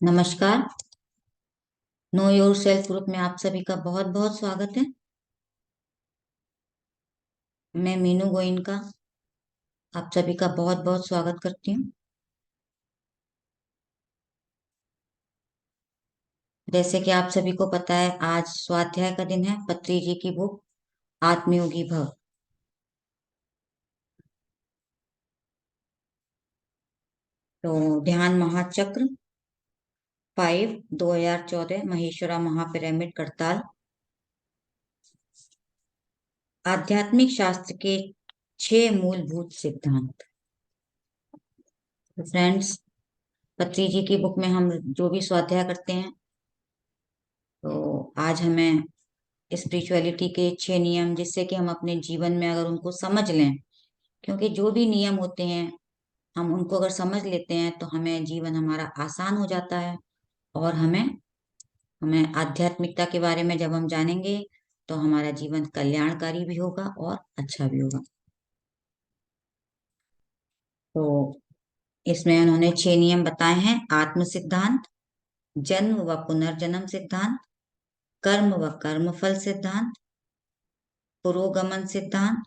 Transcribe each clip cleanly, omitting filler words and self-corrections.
नमस्कार। Know your self group में आप सभी का बहुत बहुत स्वागत है। मैं मीनू गोइनका आप सभी का बहुत बहुत स्वागत करती हूँ। जैसे कि आप सभी को पता है, आज स्वाध्याय का दिन है। पत्री जी की बुक आत्मयोगी भव। तो ध्यान महाचक्र 5 2014 महेश्वरा महापिरामिड करताल। आध्यात्मिक शास्त्र के 6 मूलभूत सिद्धांत। तो फ्रेंड्स, पत्री जी की बुक में हम जो भी स्वाध्याय करते हैं, तो आज हमें स्पिरिचुअलिटी के 6 नियम, जिससे कि हम अपने जीवन में अगर उनको समझ लें, क्योंकि जो भी नियम होते हैं हम उनको अगर समझ लेते हैं तो हमें जीवन हमारा आसान हो जाता है। और हमें हमें आध्यात्मिकता के बारे में जब हम जानेंगे तो हमारा जीवन कल्याणकारी भी होगा और अच्छा भी होगा। तो इसमें उन्होंने 6 नियम बताए हैं। आत्म सिद्धांत, जन्म व पुनर्जन्म सिद्धांत, कर्म व कर्मफल सिद्धांत, पुरोगमन सिद्धांत,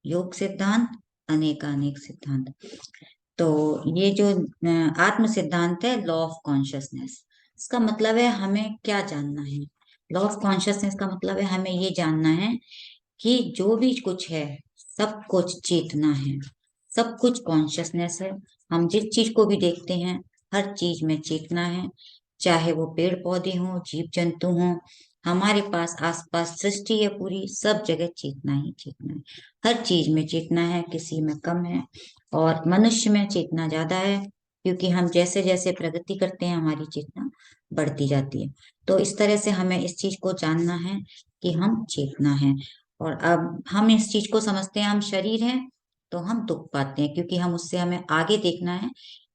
योग सिद्धांत, अनेकानेक सिद्धांत। तो ये जो आत्म सिद्धांत है, लॉ ऑफ कॉन्शियसनेस, इसका मतलब है हमें क्या जानना है। लॉ ऑफ कॉन्शियसनेस का मतलब है हमें ये जानना है कि जो भी कुछ है सब कुछ चेतना है, सब कुछ कॉन्शियसनेस है। हम जिस चीज को भी देखते हैं हर चीज में चेतना है। चाहे वो पेड़ पौधे हों, जीव जंतु हों, हमारे पास आसपास सृष्टि है पूरी, सब जगह चेतना ही चेतना है। हर चीज में चेतना है, किसी में कम है। और मनुष्य में चेतना ज्यादा है, क्योंकि हम जैसे जैसे प्रगति करते हैं हमारी चेतना बढ़ती जाती है। तो इस तरह से हमें इस चीज को जानना है कि हम चेतना है। और अब हम इस चीज को समझते हैं हम शरीर हैं, तो हम दुख पाते हैं, क्योंकि हम उससे हमें आगे देखना है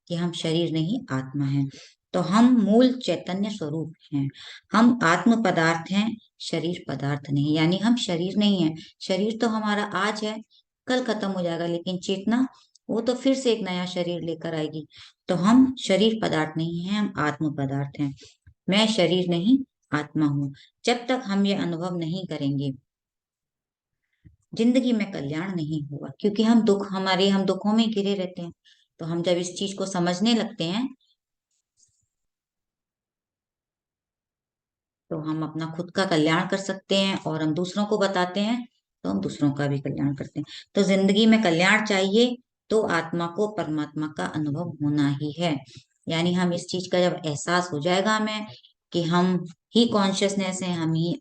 कि हम शरीर नहीं आत्मा है। तो हम मूल चैतन्य स्वरूप हैं। हम आत्म पदार्थ हैं, शरीर पदार्थ नहीं। यानी हम शरीर नहीं है। शरीर तो हमारा आज है, कल खत्म हो जाएगा, लेकिन चेतना वो तो फिर से एक नया शरीर लेकर आएगी। तो हम शरीर पदार्थ नहीं है, हम आत्म पदार्थ हैं। मैं शरीर नहीं आत्मा हूँ। जब तक हम ये अनुभव नहीं करेंगे, जिंदगी में कल्याण नहीं होगा, क्योंकि हम दुखों में घिरे रहते हैं। तो हम जब इस चीज को समझने लगते हैं तो हम अपना खुद का कल्याण कर सकते हैं, और हम दूसरों को बताते हैं तो हम दूसरों का भी कल्याण करते हैं। तो जिंदगी में कल्याण चाहिए तो आत्मा को परमात्मा का अनुभव होना ही है। यानी हम इस चीज का जब एहसास हो जाएगा हमें कि हम ही कॉन्शियसनेस है, हम ही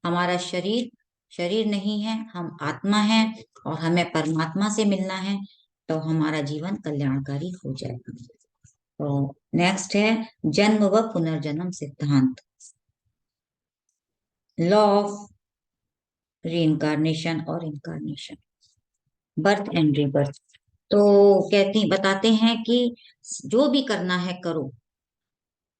हमारा शरीर शरीर नहीं है, हम आत्मा है, और हमें परमात्मा से मिलना है, तो हमारा जीवन कल्याणकारी हो जाएगा। तो नेक्स्ट है जन्म व पुनर्जन्म सिद्धांत, लॉ ऑफ रीइंकारनेशन और इनकारनेशन, बर्थ एंड रीबर्थ। तो कहती बताते हैं कि जो भी करना है करो,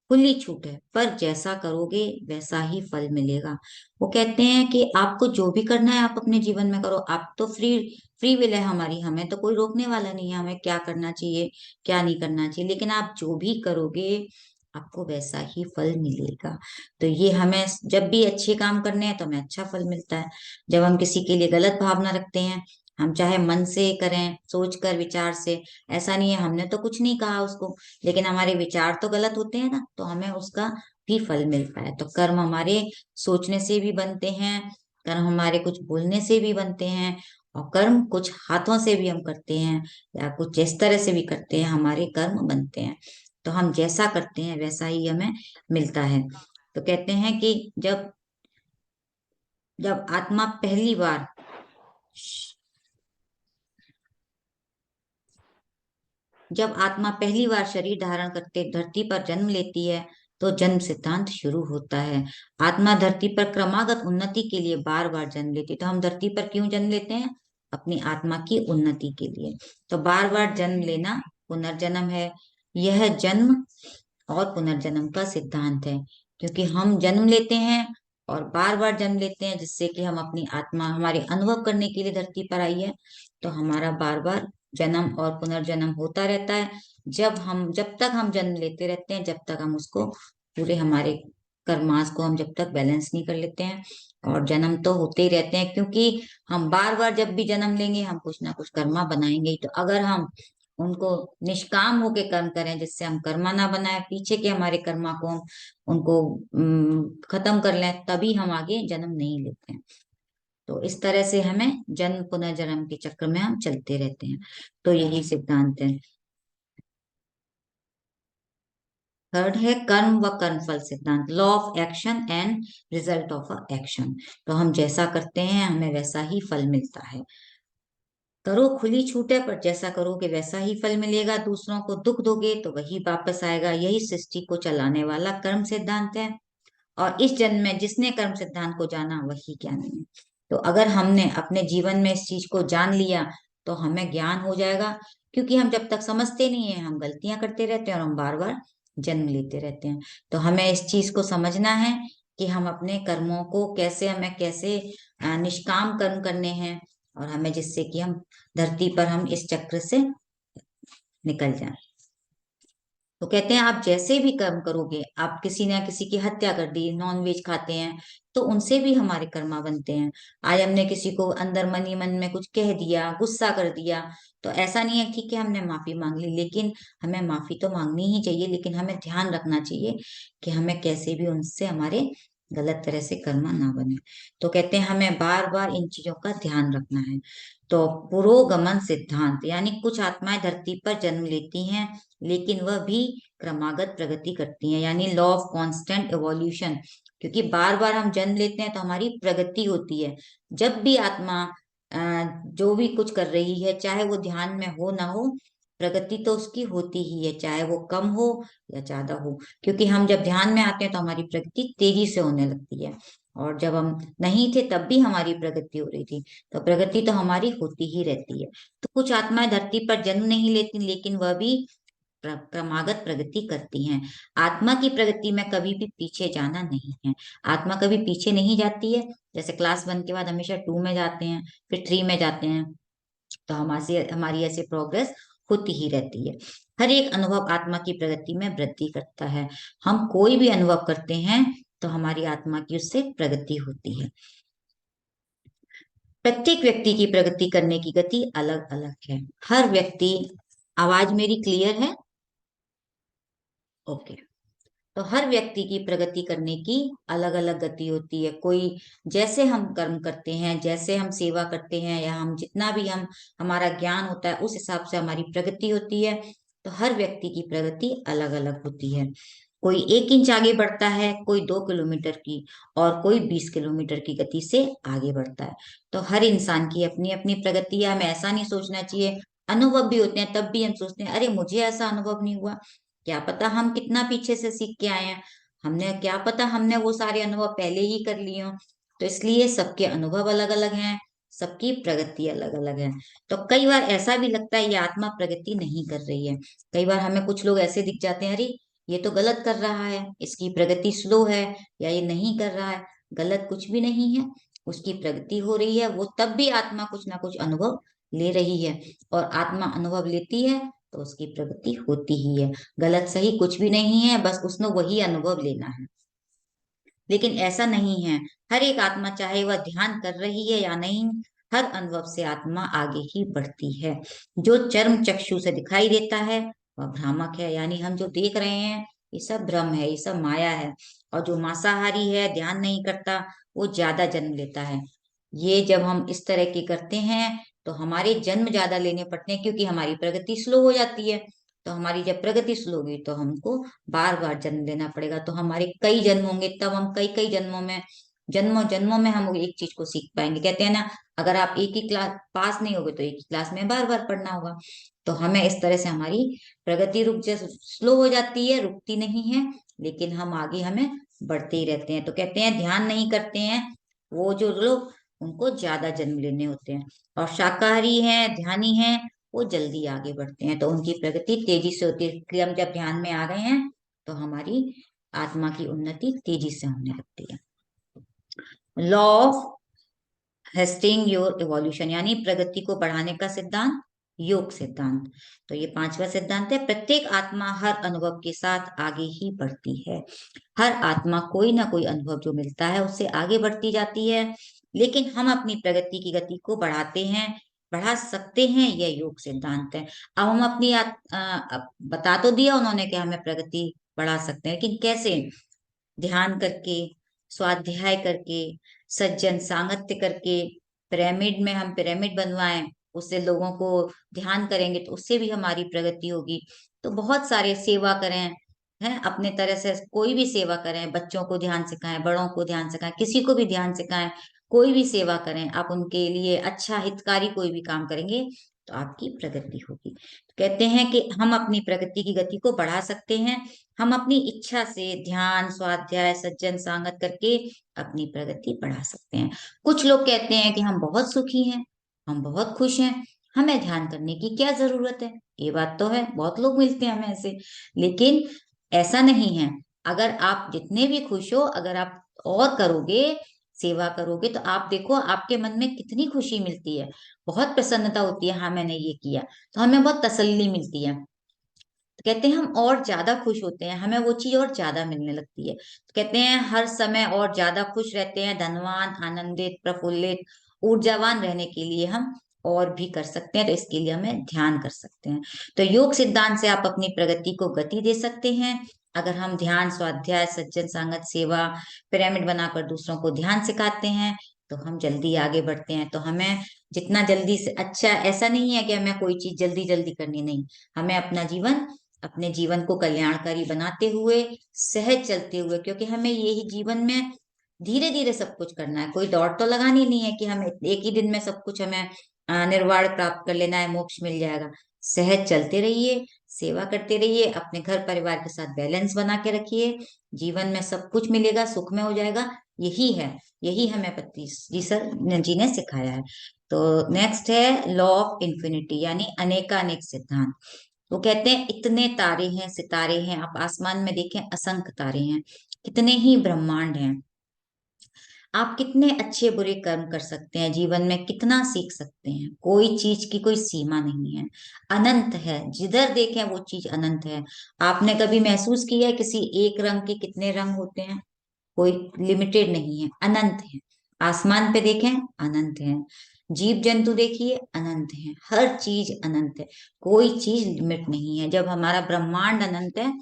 खुली छूट है, पर जैसा करोगे वैसा ही फल मिलेगा। वो कहते हैं कि आपको जो भी करना है आप अपने जीवन में करो। आप तो फ्री फ्री विल है हमारी, हमें तो कोई रोकने वाला नहीं है हमें क्या करना चाहिए क्या नहीं करना चाहिए। लेकिन आप जो भी करोगे आपको वैसा ही फल मिलेगा। तो ये हमें जब भी अच्छे काम करने हैं तो हमें अच्छा फल मिलता है। जब हम किसी के लिए गलत भावना रखते हैं, हम चाहे मन से करें, सोच कर, विचार से, ऐसा नहीं है हमने तो कुछ नहीं कहा उसको, लेकिन हमारे विचार तो गलत होते हैं ना, तो हमें उसका भी फल मिलता है। तो कर्म हमारे सोचने से भी बनते हैं, कर्म हमारे कुछ बोलने से भी बनते हैं, और कर्म कुछ हाथों से भी हम करते हैं, या कुछ जिस तरह से भी करते हैं हमारे कर्म बनते हैं। तो हम जैसा करते हैं वैसा ही हमें मिलता है। तो कहते हैं कि जब जब आत्मा पहली बार जब आत्मा पहली बार शरीर धारण करके धरती पर जन्म लेती है तो जन्म सिद्धांत शुरू होता है। आत्मा धरती पर क्रमागत उन्नति के लिए बार बार जन्म लेती है। तो हम धरती पर क्यों जन्म लेते हैं? अपनी आत्मा की उन्नति के लिए। तो बार बार जन्म लेना पुनर्जन्म है। यह जन्म और पुनर्जन्म का सिद्धांत है, क्योंकि हम जन्म लेते हैं और बार बार जन्म लेते हैं, जिससे कि हम अपनी आत्मा हमारे अनुभव करने के लिए धरती पर आई है। तो हमारा बार बार जन्म और पुनर्जन्म होता रहता है। जब तक हम जन्म लेते रहते हैं, जब तक हम उसको पूरे हमारे कर्मास को हम जब तक बैलेंस नहीं कर लेते हैं। और जन्म तो होते ही रहते हैं, क्योंकि हम बार बार जब भी जन्म लेंगे हम कुछ ना कुछ कर्मा बनाएंगे ही। तो अगर हम उनको निष्काम होके कर्म करें, जिससे हम कर्मा ना बनाए, पीछे के हमारे कर्मा को हम उनको खत्म कर लें, तभी हम आगे जन्म नहीं लेते हैं। तो इस तरह से हमें जन्म पुनर्जन्म के चक्र में हम चलते रहते हैं। तो यही सिद्धांत है। थर्ड है कर्म व कर्मफल सिद्धांत, law of action and result of a action. तो हम जैसा करते हैं हमें वैसा ही फल मिलता है। करो खुली छूट है, पर जैसा करोगे वैसा ही फल मिलेगा। दूसरों को दुख दोगे तो वही वापस आएगा। यही सृष्टि को चलाने वाला कर्म सिद्धांत है। और इस जन्म में जिसने कर्म सिद्धांत को जाना वही ज्ञानी है। तो अगर हमने अपने जीवन में इस चीज को जान लिया तो हमें ज्ञान हो जाएगा। क्योंकि हम जब तक समझते नहीं है हम गलतियां करते रहते हैं और हम बार बार जन्म लेते रहते हैं। तो हमें इस चीज को समझना है कि हम अपने कर्मों को कैसे, हमें कैसे निष्काम कर्म करने हैं, और हमें जिससे कि हम धरती पर हम इस चक्र से निकल जाएं। तो कहते हैं आप जैसे भी कर्म करोगे, आप किसी ना किसी की हत्या कर दी, नॉन वेज खाते हैं, तो उनसे भी हमारे कर्मा बनते हैं। आज हमने किसी को अंदर मन ही मन में कुछ कह दिया, गुस्सा कर दिया, तो ऐसा नहीं है ठीक है हमने माफी मांग ली, लेकिन हमें माफी तो मांगनी ही चाहिए, लेकिन हमें ध्यान रखना चाहिए कि हमें कैसे भी उनसे हमारे गलत तरह से कर्मा ना बने। तो कहते हैं हमें बार बार इन चीजों का ध्यान रखना है। तो पुरोगमन सिद्धांत, यानी कुछ आत्माएं धरती पर जन्म लेती हैं, लेकिन वह भी क्रमागत प्रगति करती हैं, यानी लॉ ऑफ कांस्टेंट एवोल्यूशन। क्योंकि बार बार हम जन्म लेते हैं तो हमारी प्रगति होती है। जब भी आत्मा अ, जो भी कुछ कर रही है, चाहे वो ध्यान में हो ना हो, प्रगति तो उसकी होती ही है, चाहे वो कम हो या ज्यादा हो। क्योंकि हम जब ध्यान में आते हैं तो हमारी प्रगति तेजी से होने लगती है, और जब हम नहीं थे तब भी हमारी प्रगति हो रही थी। तो प्रगति तो हमारी होती ही रहती है। तो कुछ आत्माएं धरती पर जन्म नहीं लेती, लेकिन वह भी क्रमागत प्रगति करती हैं। आत्मा की प्रगति में कभी भी पीछे जाना नहीं है। आत्मा कभी पीछे नहीं जाती है। जैसे क्लास 1 के बाद हमेशा 2 में जाते हैं, फिर 3 में जाते हैं। तो हमारी हमारी ऐसे प्रोग्रेस होती ही रहती है। हर एक अनुभव आत्मा की प्रगति में वृद्धि करता है। हम कोई भी अनुभव करते हैं तो हमारी आत्मा की उससे प्रगति होती है। प्रत्येक व्यक्ति की प्रगति करने की गति अलग अलग है। हर व्यक्ति, आवाज मेरी क्लियर है? ओके। तो हर व्यक्ति की प्रगति करने की अलग अलग गति होती है। कोई, जैसे हम कर्म करते हैं, जैसे हम सेवा करते हैं, या हम जितना भी हम हमारा ज्ञान होता है उस हिसाब से हमारी प्रगति होती है। तो हर व्यक्ति की प्रगति अलग अलग होती है। कोई 1 इंच आगे बढ़ता है, कोई 2 किलोमीटर की, और कोई 20 किलोमीटर की गति से आगे बढ़ता है। तो हर इंसान की अपनी अपनी प्रगति है। हमें ऐसा नहीं सोचना चाहिए। अनुभव भी होते हैं तब भी हम सोचते हैं अरे मुझे ऐसा अनुभव नहीं हुआ। क्या पता हम कितना पीछे से सीख के आए हैं, हमने क्या पता हमने वो सारे अनुभव पहले ही कर लिए हों। तो इसलिए सबके अनुभव अलग अलग हैं, सबकी प्रगति अलग अलग है। तो कई बार ऐसा भी लगता है ये आत्मा प्रगति नहीं कर रही है। कई बार हमें कुछ लोग ऐसे दिख जाते हैं, अरे ये तो गलत कर रहा है, इसकी प्रगति स्लो है, या ये नहीं कर रहा है। गलत कुछ भी नहीं है, उसकी प्रगति हो रही है। वो तब भी आत्मा कुछ ना कुछ अनुभव ले रही है, और आत्मा अनुभव लेती है तो उसकी प्रगति होती ही है। गलत सही कुछ भी नहीं है, बस उसने वही अनुभव लेना है। लेकिन ऐसा नहीं है। हर एक आत्मा, चाहे वह ध्यान कर रही है या नहीं, हर अनुभव से आत्मा आगे ही बढ़ती है। जो चर्म चक्षु से दिखाई देता है वह भ्रामक है, यानी हम जो देख रहे हैं ये सब भ्रम है, ये सब माया है। और जो मांसाहारी है, ध्यान नहीं करता, वो ज्यादा जन्म लेता है। ये जब हम इस तरह के करते हैं तो हमारे जन्म ज्यादा लेने पड़ते हैं, क्योंकि हमारी प्रगति स्लो हो जाती है। तो हमारी जब प्रगति स्लो होगी तो हमको बार बार जन्म लेना पड़ेगा। तो हमारे कई जन्म होंगे, तब हम कई कई जन्मों जन्मों में हम एक चीज को सीख पाएंगे। कहते हैं ना, अगर आप एक ही क्लास पास नहीं होगे तो एक ही क्लास में बार बार पढ़ना होगा। तो हमें इस तरह से हमारी प्रगति रुक जा स्लो हो जाती है, रुकती नहीं है, लेकिन हम आगे हमें बढ़ते ही रहते हैं। तो कहते हैं ध्यान नहीं करते हैं वो जो लोग, उनको ज्यादा जन्म लेने होते हैं। और शाकाहारी हैं, ध्यानी हैं, वो जल्दी आगे बढ़ते हैं, तो उनकी प्रगति तेजी से होती है। इसलिए हम जब ध्यान में आ गए हैं तो हमारी आत्मा की उन्नति तेजी से होने लगती है। Law of hasting your evolution, यानी प्रगति को बढ़ाने का सिद्धांत। योग सिद्धांत। तो ये पांचवा सिद्धांत है, प्रत्येक आत्मा हर अनुभव के साथ आगे ही बढ़ती है। हर आत्मा कोई ना कोई अनुभव जो मिलता है उससे आगे बढ़ती जाती है, लेकिन हम अपनी प्रगति की गति को बढ़ाते हैं, बढ़ा सकते हैं, यह योग सिद्धांत है। अब हम अपनी अब बता तो दिया उन्होंने कि हमें प्रगति बढ़ा सकते हैं, लेकिन कैसे? ध्यान करके, स्वाध्याय करके, सज्जन सांगत्य करके, पिरामिड में हम पिरामिड बनवाएं, उससे लोगों को ध्यान करेंगे तो उससे भी हमारी प्रगति होगी। तो बहुत सारे सेवा करें, हैं अपने तरह से कोई भी सेवा करें, बच्चों को ध्यान सिखाएं, बड़ों को ध्यान सिखाएं, किसी को भी ध्यान सिखाएं, कोई भी सेवा करें, आप उनके लिए अच्छा हितकारी कोई भी काम करेंगे तो आपकी प्रगति होगी। तो कहते हैं कि हम अपनी प्रगति की गति को बढ़ा सकते हैं, हम अपनी इच्छा से ध्यान, स्वाध्याय, सज्जन सांगत करके अपनी प्रगति बढ़ा सकते हैं। कुछ लोग कहते हैं कि हम बहुत सुखी हैं, हम बहुत खुश हैं, हमें ध्यान करने की क्या जरूरत है। ये बात तो है, बहुत लोग मिलते हैं हमें ऐसे, लेकिन ऐसा नहीं है। अगर आप जितने भी खुश हो, अगर आप और करोगे, सेवा करोगे, तो आप देखो आपके मन में कितनी खुशी मिलती है, बहुत प्रसन्नता होती है। हाँ मैंने ये किया, तो हमें बहुत तसल्ली मिलती है। तो कहते हैं हम और ज्यादा खुश होते हैं, हमें वो चीज और ज्यादा मिलने लगती है। तो कहते हैं हर समय और ज्यादा खुश रहते हैं, धनवान, आनंदित, प्रफुल्लित, ऊर्जावान रहने के लिए हम और भी कर सकते हैं, तो इसके लिए हमें ध्यान कर सकते हैं। तो योग सिद्धांत से आप अपनी प्रगति को गति दे सकते हैं। अगर हम ध्यान, स्वाध्याय, सज्जन संगत, सेवा, पिरामिड बनाकर दूसरों को ध्यान सिखाते हैं तो हम जल्दी आगे बढ़ते हैं। तो हमें जितना जल्दी से अच्छा, ऐसा नहीं है कि हमें कोई चीज जल्दी जल्दी करनी, नहीं, हमें अपने जीवन को कल्याणकारी बनाते हुए, सहज चलते हुए, क्योंकि हमें यही जीवन में धीरे धीरे सब कुछ करना है, कोई दौड़ तो लगानी नहीं है कि हमें एक ही दिन में सब कुछ, हमें निर्वाण प्राप्त कर लेना है, मोक्ष मिल जाएगा। सहज चलते रहिए, सेवा करते रहिए, अपने घर परिवार के साथ बैलेंस बना के रखिए, जीवन में सब कुछ मिलेगा, सुख में हो जाएगा। यही है, यही हमें पति जी सर जी ने सिखाया है। तो नेक्स्ट है लॉ ऑफ इन्फिनिटी, यानी अनेकानेक सिद्धांत। वो कहते हैं इतने तारे हैं, सितारे हैं, आप आसमान में देखें असंख्य तारे हैं, कितने ही ब्रह्मांड हैं, आप कितने अच्छे बुरे कर्म कर सकते हैं, जीवन में कितना सीख सकते हैं, कोई चीज की कोई सीमा नहीं है, अनंत है, जिधर देखें वो चीज अनंत है। आपने कभी महसूस किया है किसी एक रंग के कितने रंग होते हैं? कोई लिमिटेड नहीं है, अनंत है। आसमान पे देखें अनंत है, जीव जंतु देखिए अनंत है, हर चीज अनंत है, कोई चीज लिमिट नहीं है। जब हमारा ब्रह्मांड अनंत है,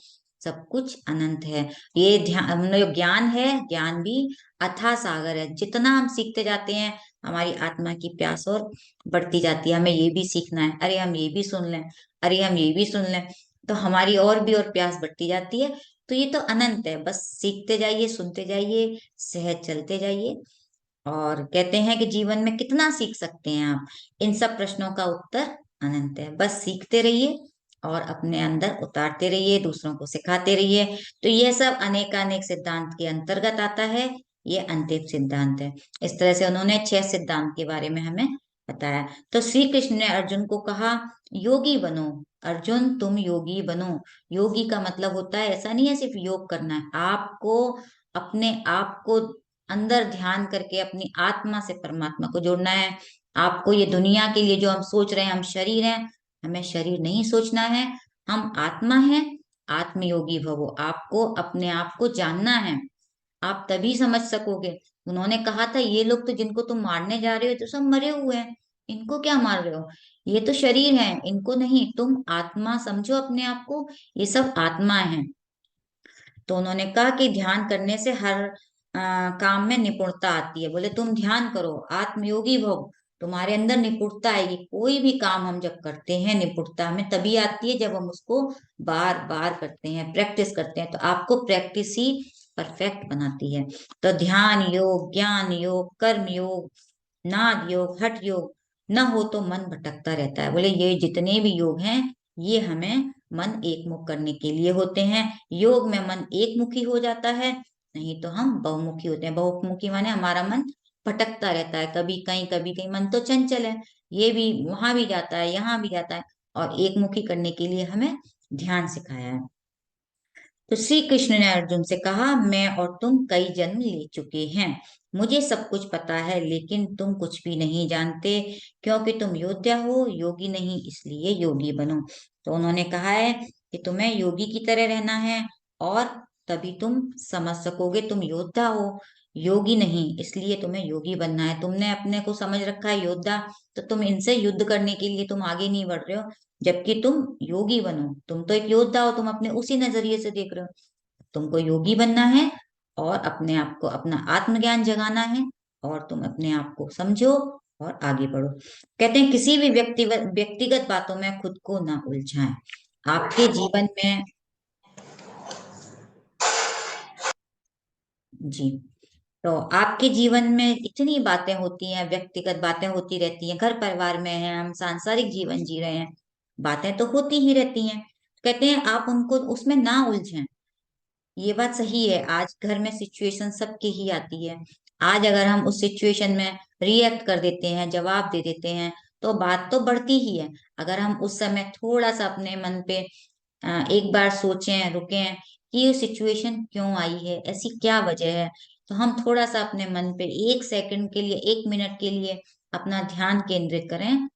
सब कुछ अनंत है। ये ध्यान, हम जो ज्ञान है, ज्ञान भी अथाह सागर है, जितना हम सीखते जाते हैं हमारी आत्मा की प्यास और बढ़ती जाती है, हमें ये भी सीखना है, अरे हम ये भी सुन लें, अरे हम ये भी सुन लें, तो हमारी और भी और प्यास बढ़ती जाती है। तो ये तो अनंत है, बस सीखते जाइए, सुनते जाइए, सहज चलते जाइए। और कहते हैं कि जीवन में कितना सीख सकते हैं आप, इन सब प्रश्नों का उत्तर अनंत है, बस सीखते रहिए और अपने अंदर उतारते रहिए, दूसरों को सिखाते रहिए। तो यह सब अनेकानेक सिद्धांत के अंतर्गत आता है, ये अंतिम सिद्धांत है। इस तरह से उन्होंने 6 सिद्धांत के बारे में हमें बताया। तो श्री कृष्ण ने अर्जुन को कहा योगी बनो, अर्जुन तुम योगी बनो। योगी का मतलब होता है, ऐसा नहीं है सिर्फ योग करना है, आपको अपने आप को अंदर ध्यान करके अपनी आत्मा से परमात्मा को जोड़ना है। आपको ये दुनिया के लिए जो हम सोच रहे हैं, हम शरीर हैं, हमें शरीर नहीं सोचना है, हम आत्मा हैं। आत्मयोगी भवो, आपको अपने आप को जानना है, आप तभी समझ सकोगे। उन्होंने कहा था ये लोग तो जिनको तुम मारने जा रहे हो तो सब मरे हुए हैं, इनको क्या मार रहे हो, ये तो शरीर है, इनको नहीं, तुम आत्मा समझो अपने आप को, ये सब आत्मा है। तो उन्होंने कहा कि ध्यान करने से हर काम में निपुणता आती है। बोले तुम ध्यान करो, आत्मयोगी भव, तुम्हारे अंदर निपुणता आएगी। कोई भी काम हम जब करते हैं, निपुणता हमें तभी आती है जब हम उसको बार बार करते हैं, प्रैक्टिस करते हैं। तो आपको प्रैक्टिस ही परफेक्ट बनाती है। तो ध्यान योग, ज्ञान योग, कर्म योग, नाद योग, हठ योग न हो तो मन भटकता रहता है। बोले ये जितने भी योग हैं, ये हमें मन एकमुख करने के लिए होते हैं। योग में मन एकमुखी हो जाता है, नहीं तो हम बहुमुखी होते हैं। बहुमुखी माने हमारा मन भटकता रहता है, कभी कहीं कभी कहीं, मन तो चंचल है, ये भी वहां भी जाता है, यहाँ भी जाता है। और एकमुखी करने के लिए हमें ध्यान सिखाया है। तो श्री कृष्ण ने अर्जुन से कहा, मैं और तुम कई जन्म ले चुके हैं, मुझे सब कुछ पता है, लेकिन तुम कुछ भी नहीं जानते, क्योंकि तुम योद्धा हो, योगी नहीं, इसलिए योगी बनो। तो उन्होंने कहा है कि तुम्हें योगी की तरह रहना है, और तभी तुम समझ सकोगे। तुम योद्धा हो, योगी नहीं, इसलिए तुम्हें योगी बनना है। तुमने अपने को समझ रखा है योद्धा, तो तुम इनसे युद्ध करने के लिए तुम आगे नहीं बढ़ रहे हो, जबकि तुम योगी बनो। तुम तो एक योद्धा हो, तुम अपने उसी नजरिए से देख रहे हो। तुमको योगी बनना है, और अपने आप को, अपना आत्मज्ञान जगाना है, और तुम अपने आप को समझो और आगे बढ़ो। कहते हैं किसी भी व्यक्तिगत व्यक्तिगत बातों में खुद को ना उलझाएं। आपके जीवन में, जी, तो आपके जीवन में इतनी बातें होती हैं, व्यक्तिगत बातें होती रहती हैं, घर परिवार में हैं, हम सांसारिक जीवन जी रहे हैं, बातें तो होती ही रहती हैं। कहते हैं आप उनको उसमें ना उलझें। ये बात सही है, आज घर में सिचुएशन सबके ही आती है। आज अगर हम उस सिचुएशन में रिएक्ट कर देते हैं, जवाब दे देते हैं, तो बात तो बढ़ती ही है। अगर हम उस समय थोड़ा सा अपने मन पे एक बार सोचें, रुकें कि ये सिचुएशन क्यों आई है, ऐसी क्या वजह है, तो हम थोड़ा सा अपने मन पे 1 सेकंड के लिए, 1 मिनट के लिए अपना ध्यान केंद्रित करें,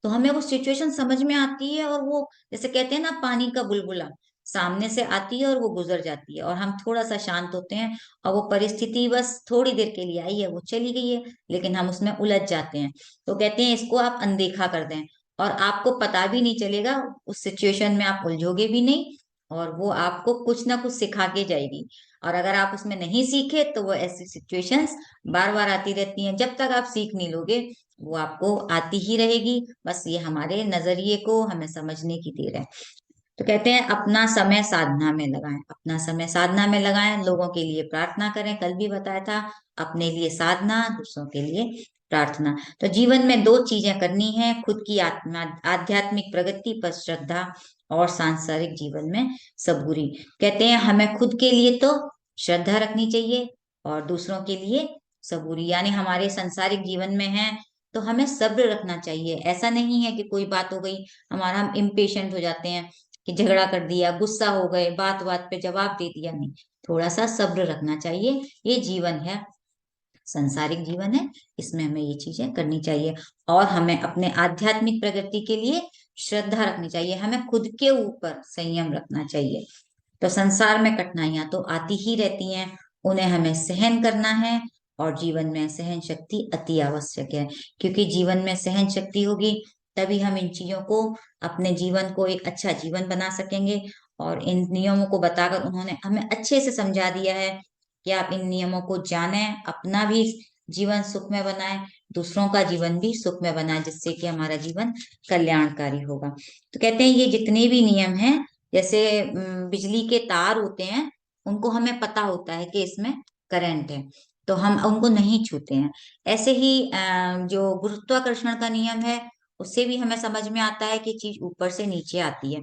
तो हमें वो सिचुएशन समझ में आती है। और वो, जैसे कहते हैं ना, पानी का बुलबुला सामने से आती है और वो गुजर जाती है, और हम थोड़ा सा शांत होते हैं, और वो परिस्थिति बस थोड़ी देर के लिए आई है, वो चली गई है, लेकिन हम उसमें उलझ जाते हैं। तो कहते हैं इसको आप अनदेखा कर दें, और आपको पता भी नहीं चलेगा, उस सिचुएशन में आप उलझोगे भी नहीं, और वो आपको कुछ ना कुछ सिखा के जाएगी। और अगर आप उसमें नहीं सीखे, तो वो ऐसी सिचुएशंस बार बार आती रहती हैं। जब तक आप सीख नहीं लोगे, वो आपको आती ही रहेगी। बस ये हमारे नजरिए को हमें समझने की देर है। तो कहते हैं अपना समय साधना में लगाएं, अपना समय साधना में लगाएं, लोगों के लिए प्रार्थना करें, कल भी बताया था, अपने लिए साधना, दूसरों के लिए प्रार्थना। तो जीवन में दो चीजें करनी है, खुद की आत्मा आध्यात्मिक प्रगति पर श्रद्धा, और सांसारिक जीवन में सबूरी। कहते हैं हमें खुद के लिए तो श्रद्धा रखनी चाहिए, और दूसरों के लिए सबूरी, यानी हमारे सांसारिक जीवन में है तो हमें सब्र रखना चाहिए। ऐसा नहीं है कि कोई बात हो गई, हमारा हम इम्पेशेंट हो जाते हैं, कि झगड़ा कर दिया, गुस्सा हो गए, बात बात पे जवाब दे दिया। नहीं, थोड़ा सा सब्र रखना चाहिए। ये जीवन है, संसारिक जीवन है, इसमें हमें ये चीजें करनी चाहिए। और हमें अपने आध्यात्मिक प्रगति के लिए श्रद्धा रखनी चाहिए, हमें खुद के ऊपर संयम रखना चाहिए। तो संसार में कठिनाइयां तो आती ही रहती हैं, उन्हें हमें सहन करना है, और जीवन में सहन शक्ति अति आवश्यक है। क्योंकि जीवन में सहन शक्ति होगी, तभी हम इन चीजों को, अपने जीवन को एक अच्छा जीवन बना सकेंगे। और इन नियमों को बताकर उन्होंने हमें अच्छे से समझा दिया है कि आप इन नियमों को जानें, अपना भी जीवन सुखमय बनाएं, दूसरों का जीवन भी सुखमय बनाएं, जिससे कि हमारा जीवन कल्याणकारी होगा। तो कहते हैं ये जितने भी नियम हैं, जैसे बिजली के तार होते हैं, उनको हमें पता होता है कि इसमें करंट है, तो हम उनको नहीं छूते हैं। ऐसे ही जो गुरुत्वाकर्षण का नियम है, उससे भी हमें समझ में आता है कि चीज ऊपर से नीचे आती है।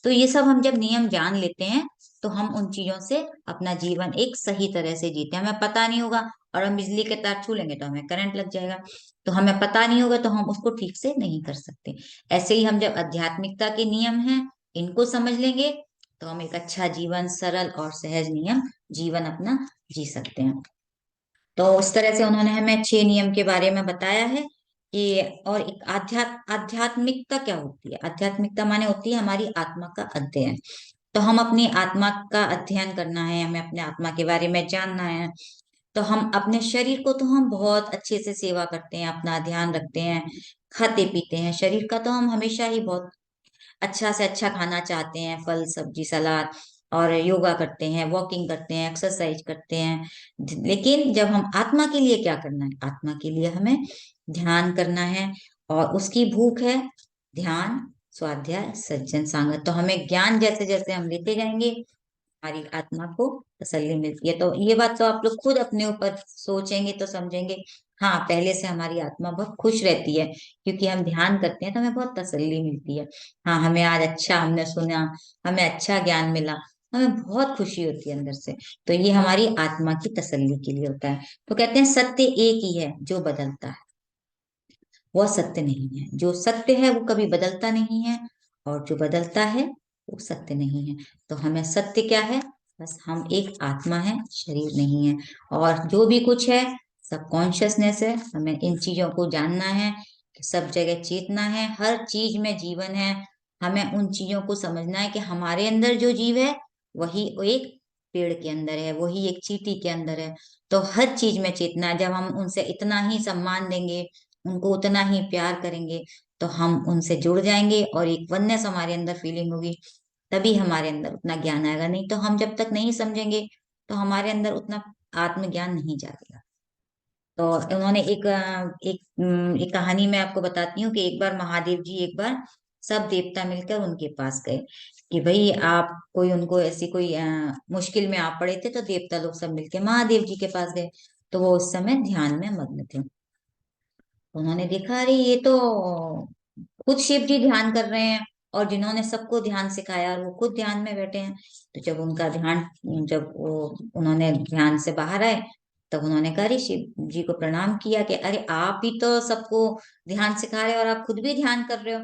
तो ये सब हम जब नियम जान लेते हैं, तो हम उन चीजों से अपना जीवन एक सही तरह से जीते हैं। हमें पता नहीं होगा, और हम बिजली के तार छू लेंगे तो हमें करंट लग जाएगा। तो हमें पता नहीं होगा, तो हम उसको ठीक से नहीं कर सकते। ऐसे ही हम जब आध्यात्मिकता के नियम हैं, इनको समझ लेंगे, तो हम एक अच्छा जीवन, सरल और सहज नियम जीवन अपना जी सकते हैं। तो उस तरह से उन्होंने हमें 6 नियम के बारे में बताया है कि, और एक आध्यात्मिकता क्या होती है। आध्यात्मिकता माने होती है हमारी आत्मा का अध्ययन। तो हम अपनी आत्मा का अध्ययन करना है, हमें अपने आत्मा के बारे में जानना है। तो हम अपने शरीर को तो हम बहुत अच्छे से सेवा करते हैं, अपना ध्यान रखते हैं, खाते पीते हैं, शरीर का तो हम हमेशा ही बहुत अच्छा से अच्छा खाना चाहते हैं, फल सब्जी सलाद, और योगा करते हैं, वॉकिंग करते हैं, एक्सरसाइज करते हैं। लेकिन जब हम आत्मा के लिए क्या करना है, आत्मा के लिए हमें ध्यान करना है, और उसकी भूख है ध्यान, स्वाध्याय, सज्जन सांगत। तो हमें ज्ञान जैसे जैसे हम लेते जाएंगे, हमारी आत्मा को तसल्ली मिलती है। तो ये बात तो आप लोग खुद अपने ऊपर सोचेंगे तो समझेंगे। हाँ, पहले से हमारी आत्मा बहुत खुश रहती है, क्योंकि हम ध्यान करते हैं तो हमें बहुत तसल्ली मिलती है। हाँ, हमें आज अच्छा हमने सुना, हमें अच्छा ज्ञान मिला, हमें बहुत खुशी होती है अंदर से। तो ये हमारी आत्मा की तसल्ली के लिए होता है। तो कहते हैं सत्य एक ही है, जो बदलता है वह सत्य नहीं है। जो सत्य है वो कभी बदलता नहीं है, और जो बदलता है वो सत्य नहीं है। तो हमें सत्य क्या है? बस हम एक आत्मा है, शरीर नहीं है। और जो भी कुछ है सब कॉन्शियसनेस है। हमें इन चीजों को जानना है कि सब जगह चेतना है, हर चीज में जीवन है। हमें उन चीजों को समझना है कि हमारे अंदर जो जीव है वही एक पेड़ के अंदर है, वही एक चींटी के अंदर है। तो हर चीज में चेतना है। जब हम उनसे इतना ही सम्मान देंगे, उनको उतना ही प्यार करेंगे, तो हम उनसे जुड़ जाएंगे और एक वननेस हमारे अंदर फीलिंग होगी। तभी हमारे अंदर उतना ज्ञान आएगा। नहीं तो हम जब तक नहीं समझेंगे तो हमारे अंदर उतना आत्मज्ञान नहीं जाएगा। तो उन्होंने एक कहानी मैं आपको बताती हूँ कि एक बार महादेव जी, एक बार सब देवता मिलकर उनके पास गए कि भाई आप कोई, उनको ऐसी कोई मुश्किल में आप पड़े थे, तो देवता लोग सब मिलके महादेव जी के पास गए। तो वो उस समय ध्यान में मग्न थे। उन्होंने देखा अरे ये तो खुद शिव जी ध्यान कर रहे हैं, और जिन्होंने सबको ध्यान सिखाया और वो खुद ध्यान में बैठे हैं। तो जब उनका ध्यान, जब वो उन्होंने ध्यान से बाहर आए, तब उन्होंने कहा, अरे शिव जी को प्रणाम किया कि अरे आप ही तो सबको ध्यान सिखा रहे हो और आप खुद भी ध्यान कर रहे हो।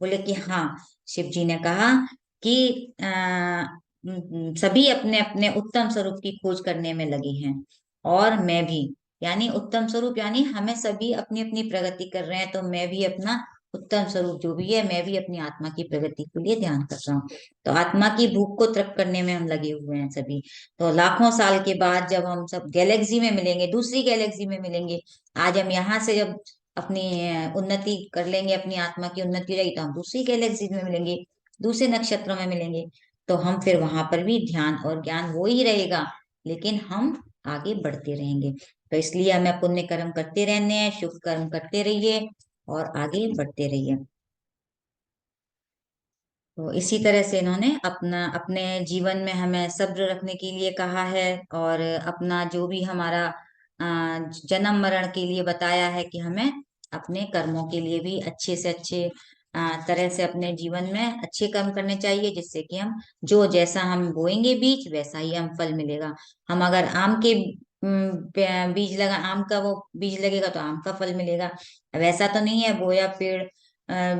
बोले कि हाँ। शिव जी ने कहा कि सभी अपने अपने उत्तम स्वरूप की खोज करने में लगे हैं, और मैं भी। यानी उत्तम स्वरूप, यानी हमें सभी अपनी अपनी प्रगति कर रहे हैं, तो मैं भी अपना उत्तम स्वरूप जो भी है, मैं भी अपनी आत्मा की प्रगति के लिए ध्यान कर रहा हूँ। तो आत्मा की भूख को तृप्त करने में हम लगे हुए हैं सभी। तो लाखों साल के बाद जब हम सब गैलेक्सी में मिलेंगे, दूसरी गैलेक्सी में मिलेंगे, आज हम यहाँ से जब अपनी उन्नति कर लेंगे, अपनी आत्मा की उन्नति हो जाएगी, तो हम दूसरी गैलेक्सी में मिलेंगे, दूसरे नक्षत्रों में मिलेंगे। तो हम फिर वहां पर भी ध्यान और ज्ञान वो ही रहेगा, लेकिन हम आगे बढ़ते रहेंगे। तो इसलिए हमें पुण्य कर्म करते रहने हैं, शुभ कर्म करते रहिए और आगे बढ़ते रहिए। तो इसी तरह से इन्होंने अपना अपने जीवन में हमें सब्र रखने के लिए कहा है, और अपना जो भी हमारा जन्म मरण के लिए बताया है कि हमें अपने कर्मों के लिए भी अच्छे से अच्छे तरह से अपने जीवन में अच्छे कर्म करने चाहिए, जिससे कि हम जो जैसा हम बोएंगे बीज, वैसा ही हम फल मिलेगा। हम अगर आम के बीज लगा, आम का वो बीज लगेगा तो आम का फल मिलेगा। वैसा तो नहीं है बोया पेड़,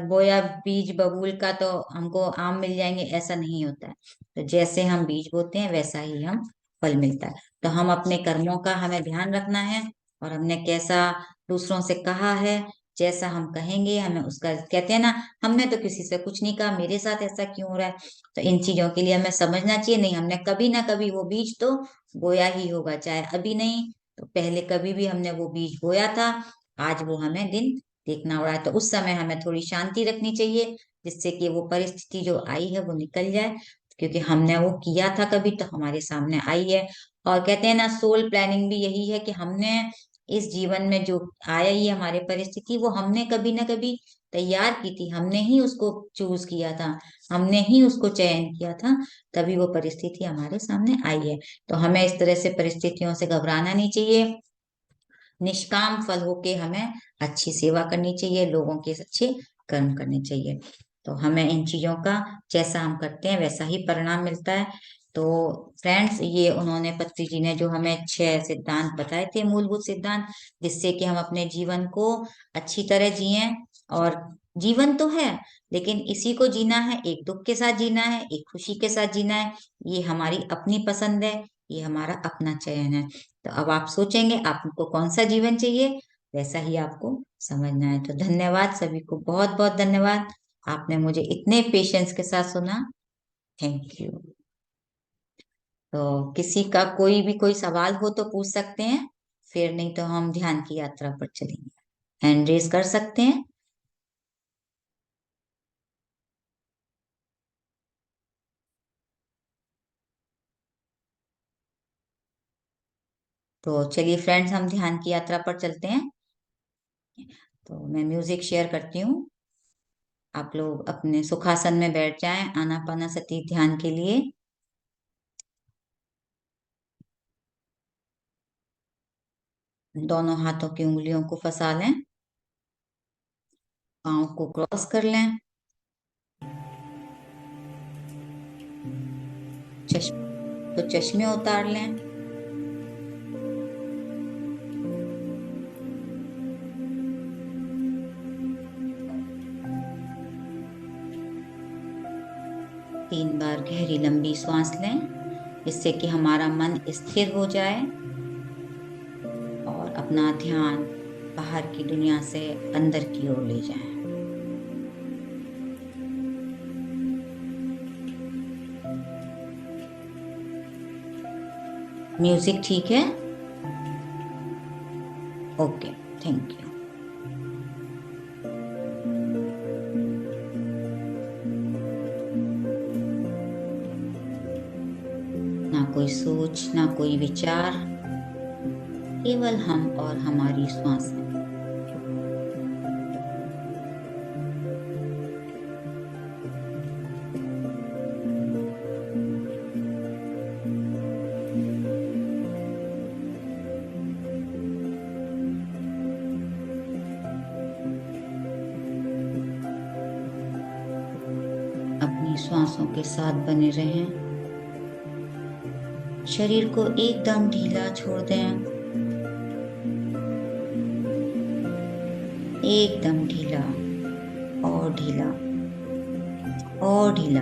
बोया बीज बबूल का तो हमको आम मिल जाएंगे, ऐसा नहीं होता है। तो जैसे हम बीज बोते हैं वैसा ही हम फल मिलता है। तो हम अपने कर्मों का हमें ध्यान रखना है, और हमने कैसा दूसरों से कहा है, जैसा हम कहेंगे हमें उसका, कहते हैं ना, हमने तो किसी से कुछ नहीं कहा, मेरे साथ ऐसा क्यों हो रहा है। तो इन चीजों के लिए हमें समझना चाहिए, नहीं हमने कभी ना कभी वो बीज तो बोया ही होगा, चाहे अभी नहीं तो पहले कभी भी हमने वो बीज बोया था। आज वो हमें दिन देखना हो रहा है, तो उस समय हमें थोड़ी शांति रखनी चाहिए, जिससे कि वो परिस्थिति जो आई है वो निकल जाए। क्योंकि हमने वो किया था कभी, तो हमारे सामने आई है। और कहते हैं ना, सोल प्लानिंग भी यही है कि हमने इस जीवन में जो आया ही हमारे परिस्थिति, वो हमने कभी ना कभी तैयार की थी, हमने ही उसको चूज किया था, हमने ही उसको चयन किया था, तभी वो परिस्थिति हमारे सामने आई है। तो हमें इस तरह से परिस्थितियों से घबराना नहीं चाहिए। निष्काम फल होके हमें अच्छी सेवा करनी चाहिए, लोगों के अच्छे कर्म करने चाहिए। तो हमें इन चीजों का, जैसा हम करते हैं वैसा ही परिणाम मिलता है। तो फ्रेंड्स, ये उन्होंने पत्री जी ने जो हमें 6 सिद्धांत बताए थे, मूलभूत सिद्धांत, जिससे कि हम अपने जीवन को अच्छी तरह जिएं। और जीवन तो है, लेकिन इसी को जीना है, एक दुख के साथ जीना है, एक खुशी के साथ जीना है। ये हमारी अपनी पसंद है, ये हमारा अपना चयन है। तो अब आप सोचेंगे आपको कौन सा जीवन चाहिए, वैसा ही आपको समझना है। तो धन्यवाद सभी को, बहुत बहुत धन्यवाद। आपने मुझे इतने पेशेंस के साथ सुना। Thank you. तो किसी का कोई भी कोई सवाल हो तो पूछ सकते हैं, फिर नहीं तो हम ध्यान की यात्रा पर चलेंगे। हैंड रेज कर सकते हैं। तो चलिए फ्रेंड्स, हम ध्यान की यात्रा पर चलते हैं। तो मैं म्यूजिक शेयर करती हूँ। आप लोग अपने सुखासन में बैठ जाएं, आनापानासती ध्यान के लिए। दोनों हाथों की उंगलियों को फंसा लें, पाँव को क्रॉस कर लें, चश्मे तो चश्मे उतार लें। गहरी लंबी सांस लें, जिससे कि हमारा मन स्थिर हो जाए और अपना ध्यान बाहर की दुनिया से अंदर की ओर ले जाएं। म्यूजिक ठीक है? Okay, thank you. ना कोई सोच, ना कोई विचार, केवल हम और हमारी सांसें। अपनी सांसों के साथ बने रहें। शरीर को एकदम ढीला छोड़ दें, एकदम ढीला और ढीला और ढीला।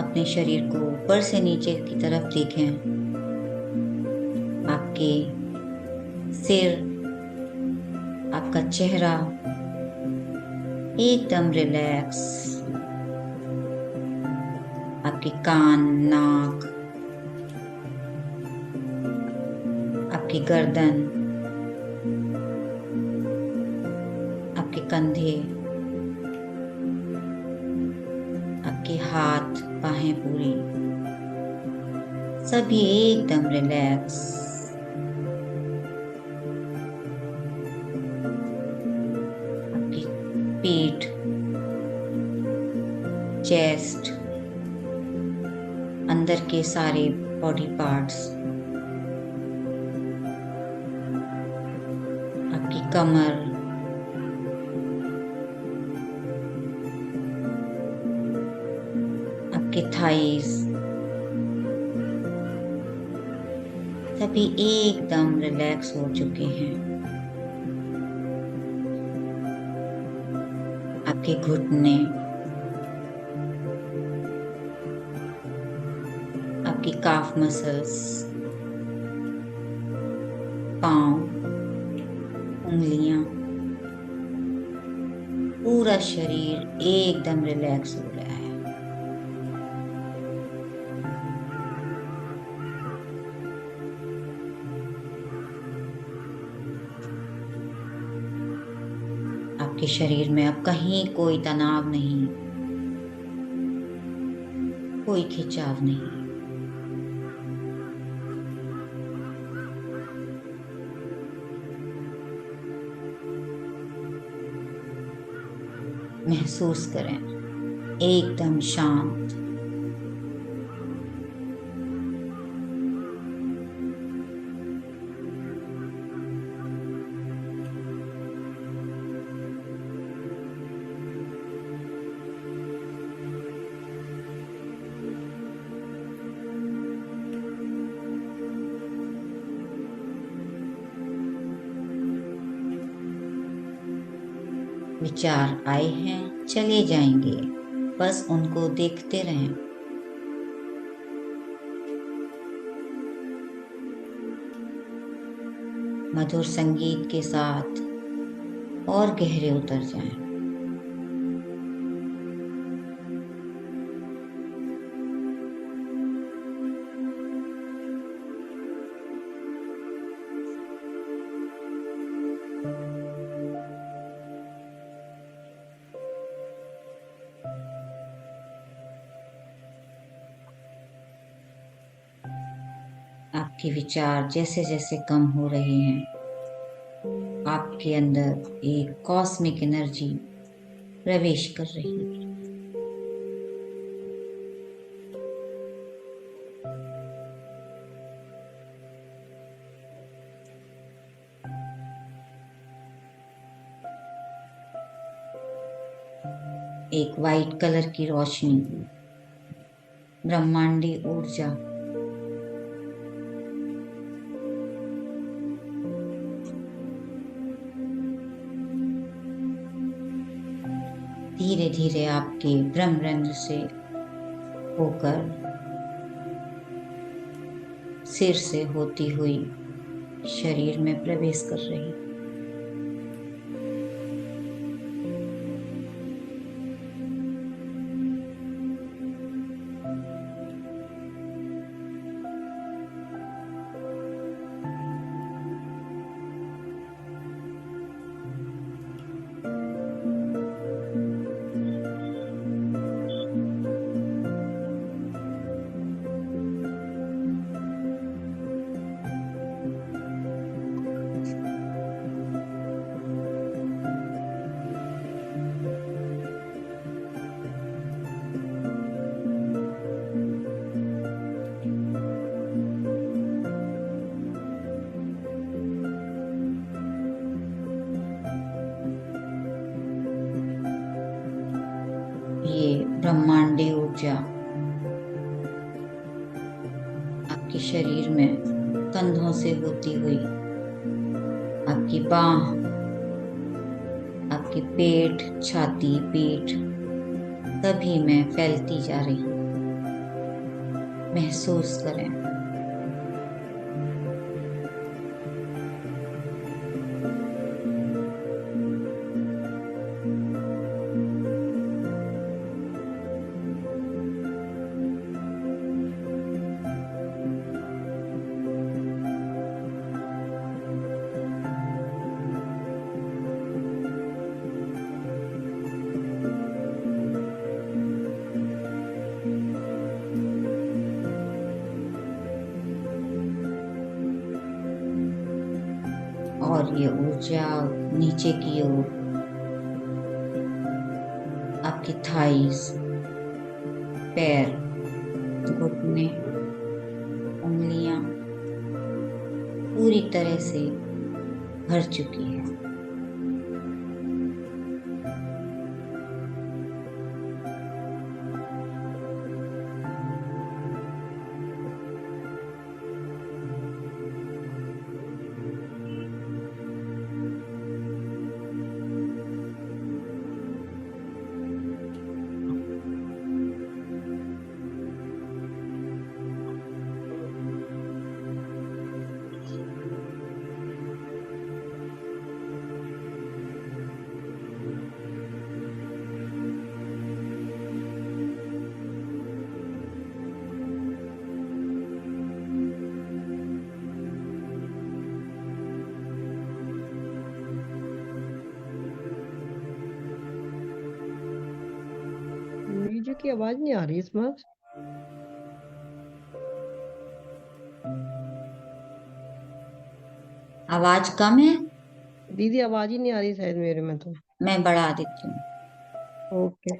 अपने शरीर को ऊपर से नीचे की तरफ देखें। आपके सिर, आपका चेहरा एकदम रिलैक्स। आपके कान, नाक, आपकी गर्दन, आपके कंधे, आपके हाथ, बाहें पूरी सभी एकदम रिलैक्स। आपकी पीठ, चेस्ट, अंदर के सारे बॉडी पार्ट्स, आपकी कमर, आपके थाइस सभी एकदम रिलैक्स हो चुके हैं। आपके घुटने, आपकी काफ मसल्स, पांव, उंगलियां, पूरा शरीर एकदम रिलैक्स हो रहा है। आपके शरीर में अब कहीं कोई तनाव नहीं, कोई खिंचाव नहीं। महसूस करें एकदम शांत। विचार आए हैं, चले जाएंगे, बस उनको देखते रहें। मधुर संगीत के साथ और गहरे उतर जाएं। आपके विचार जैसे जैसे कम हो रहे हैं, आपके अंदर एक कॉस्मिक एनर्जी प्रवेश कर रही है। एक वाइट कलर की रोशनी, ब्रह्मांडी ऊर्जा धीरे धीरे आपके ब्रह्मरंध्र से होकर सिर से होती हुई शरीर में प्रवेश कर रही। ये ब्रह्मांडी ऊर्जा आपके शरीर में कंधों से होती हुई आपकी बाह, आपकी पेट, छाती, पीठ सभी में फैलती जा रही। महसूस करें। और ये ऊर्जा नीचे की ओर आपकी थाइस, पैर, घुटने, उंगलियां पूरी तरह से भर चुकी है। म्यूजिक की आवाज नहीं आ रही इसमें। आवाज कम है? दीदी आवाज ही नहीं आ रही शायद मेरे में तो। मैं बढ़ा देती हूँ। ओके।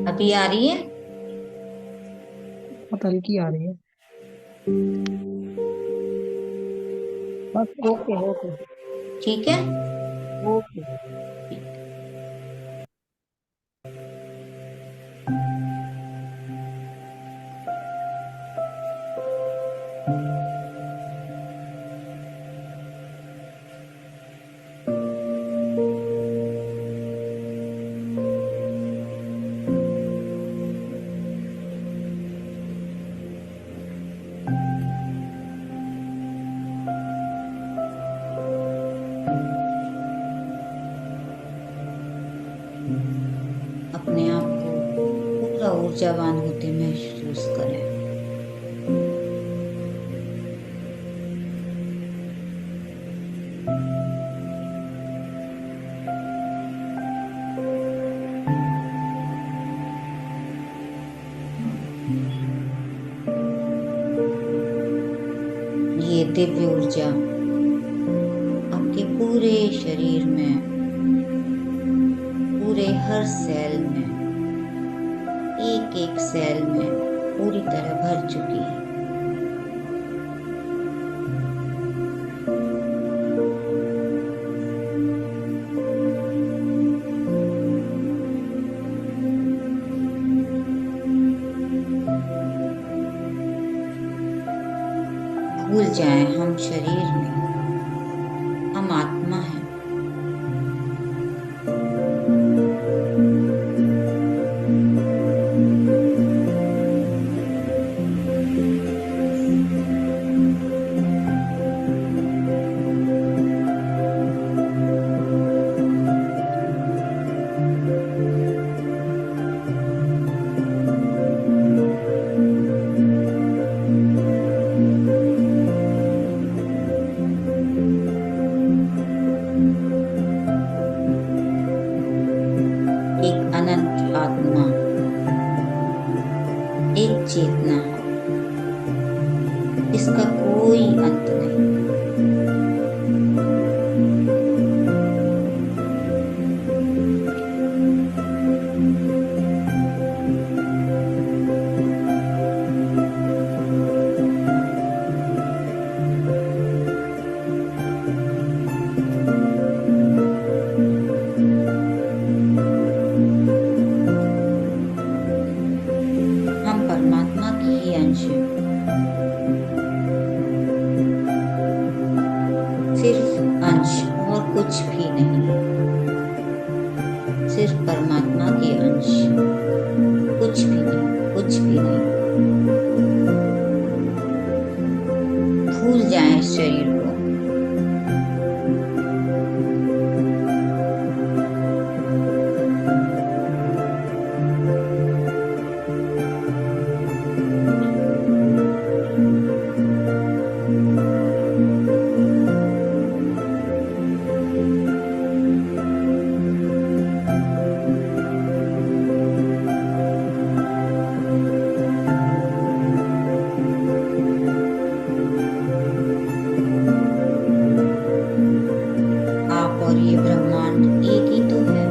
अभी आ रही है? बहुत हल्की आ रही है। बस ओके ओके ठीक है। ओके। अपने आप को पूरा ऊर्जावान होते महसूस करें। ये दिव्य ऊर्जा आपके पूरे शरीर में, पूरे हर सेल में, एक एक सेल में पूरी तरह भर चुकी है। भूल जाएं हम शरीर में जिसका कोई अंत नहीं। हम परमात्मा की ही अंश हैं। सिर्फ अंश और कुछ भी नहीं है। सिर्फ परमात्मा के अंश, कुछ भी नहीं, कुछ भी नहीं। भूल जाएं इस शरीर को। आप और ये ब्रह्मांड एक ही तो है,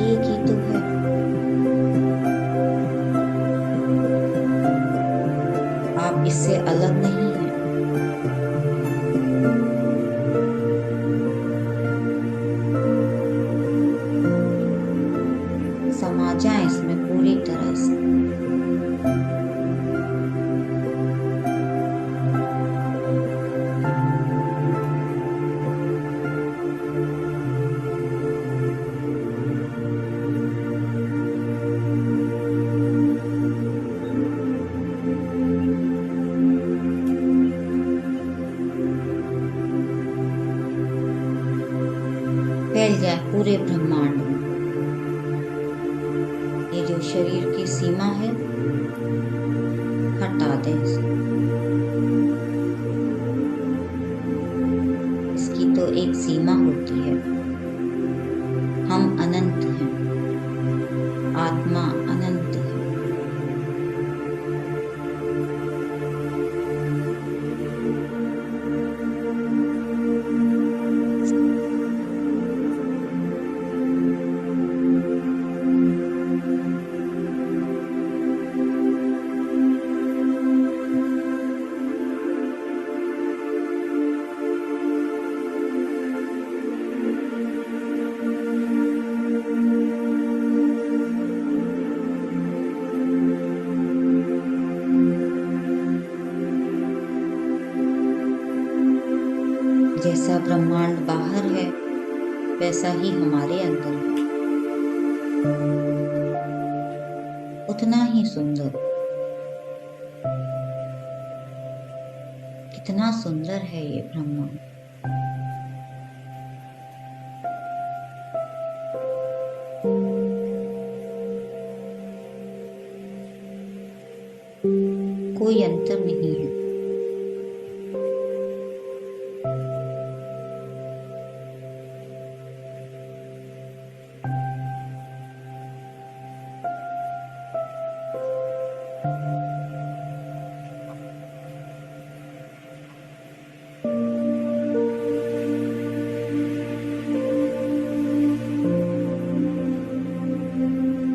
एक ही तो है। आप इससे अलग नहीं हैं। समा जाएं इसमें पूरी तरह से। फैल जाए पूरे ब्रह्मांड में। ये जो शरीर की सीमा है, हटा दें इसे। इसकी तो एक सीमा होती है। हम अनंत हैं, आत्मा अनंत है। जैसा ब्रह्मांड बाहर है, वैसा ही हमारे अंदर है। उतना ही सुंदर। कितना सुंदर है ये ब्रह्मांड। कोई अंतर नहीं है।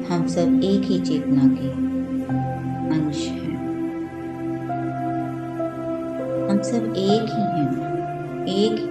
हम सब एक ही चेतना के अंश हैं। हम सब एक ही हैं, एक ही हैं।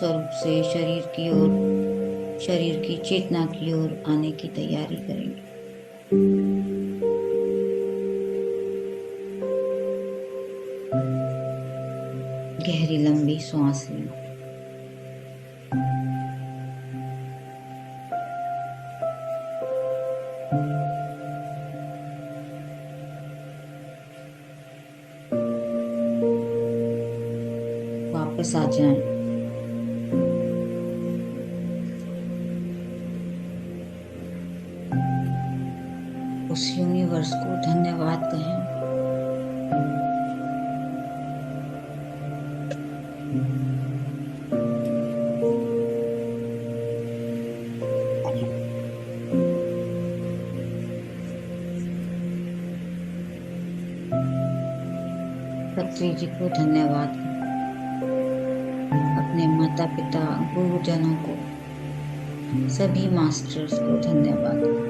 स्वरूप से शरीर की चेतना की ओर आने की तैयारी करेंगे। गहरी लंबी सांस लें। वापस आ जाएं। उस यूनिवर्स को धन्यवाद कहें। पत्री जी को धन्यवाद करें। अपने माता पिता, गुरुजनों को, सभी मास्टर्स को धन्यवाद।